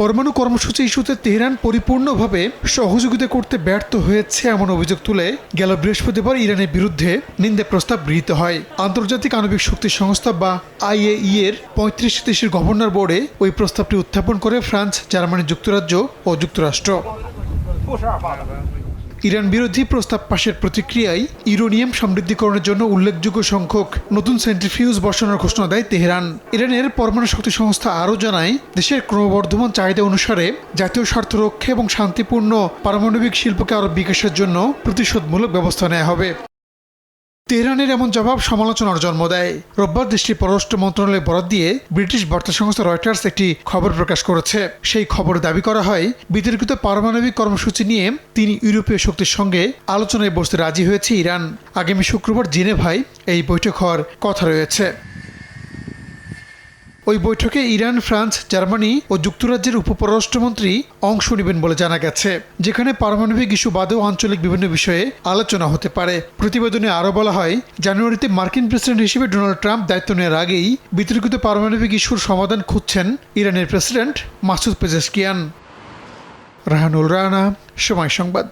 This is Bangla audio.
পরমাণু কর্মসূচি ইস্যুতে তেহরান পরিপূর্ণভাবে সহযোগিতা করতে ব্যর্থ হয়েছে এমন অভিযোগ তুলে গেল বৃহস্পতিবার ইরানের বিরুদ্ধে নিন্দা প্রস্তাব গৃহীত হয়। আন্তর্জাতিক আণবিক শক্তি সংস্থা বা IAEA এর ৩৫ দেশের গভর্নর বোর্ডে ওই প্রস্তাবটি উত্থাপন করে ফ্রান্স, জার্মানি, যুক্তরাজ্য ও যুক্তরাষ্ট্র। ইরান বিরোধী প্রস্তাব পাশের প্রতিক্রিয়ায় ইউরেনিয়াম সমৃদ্ধিকরণের জন্য উল্লেখযোগ্য সংখ্যক নতুন সেন্ট্রিফিউজ বসানোর ঘোষণা দেয় তেহরান। ইরানের পরমাণু শক্তি সংস্থা আরও জানায়, দেশের ক্রমবর্ধমান চাহিদা অনুসারে জাতীয় স্বার্থ রক্ষা এবং শান্তিপূর্ণ পারমাণবিক শিল্পকে আরও বিকাশের জন্য প্রতিশোধমূলক ব্যবস্থা নেওয়া হবে। তেহরানের এমন জবাব সমালোচনার জন্ম দেয়। রোববার দেশটির পররাষ্ট্র মন্ত্রণালয় বরাত দিয়ে ব্রিটিশ বার্তা সংস্থা রয়টার্স একটি খবর প্রকাশ করেছে। সেই খবরে দাবি করা হয়, বিতর্কিত পারমাণবিক কর্মসূচি নিয়ে ৩ ইউরোপীয় শক্তির সঙ্গে আলোচনায় বসতে রাজি হয়েছে ইরান। আগামী শুক্রবার জেনেভায় এই বৈঠক হওয়ার কথা রয়েছে। ওই বৈঠকে ইরান, ফ্রান্স, জার্মানি ও যুক্তরাজ্যের উপপররাষ্ট্রমন্ত্রী অংশ নেবেন বলে জানা গেছে, যেখানে পারমাণবিক ইস্যু বাদেও আঞ্চলিক বিভিন্ন বিষয়ে আলোচনা হতে পারে। প্রতিবেদনে আরও বলা হয়, জানুয়ারিতে মার্কিন প্রেসিডেন্ট হিসেবে ডোনাল্ড ট্রাম্প দায়িত্ব নেওয়ার আগেই বিতর্কিত পারমাণবিক ইস্যুর সমাধান খুঁজছেন ইরানের president Masoud Pezeshkian. Rahanul Rana, সময় সংবাদ।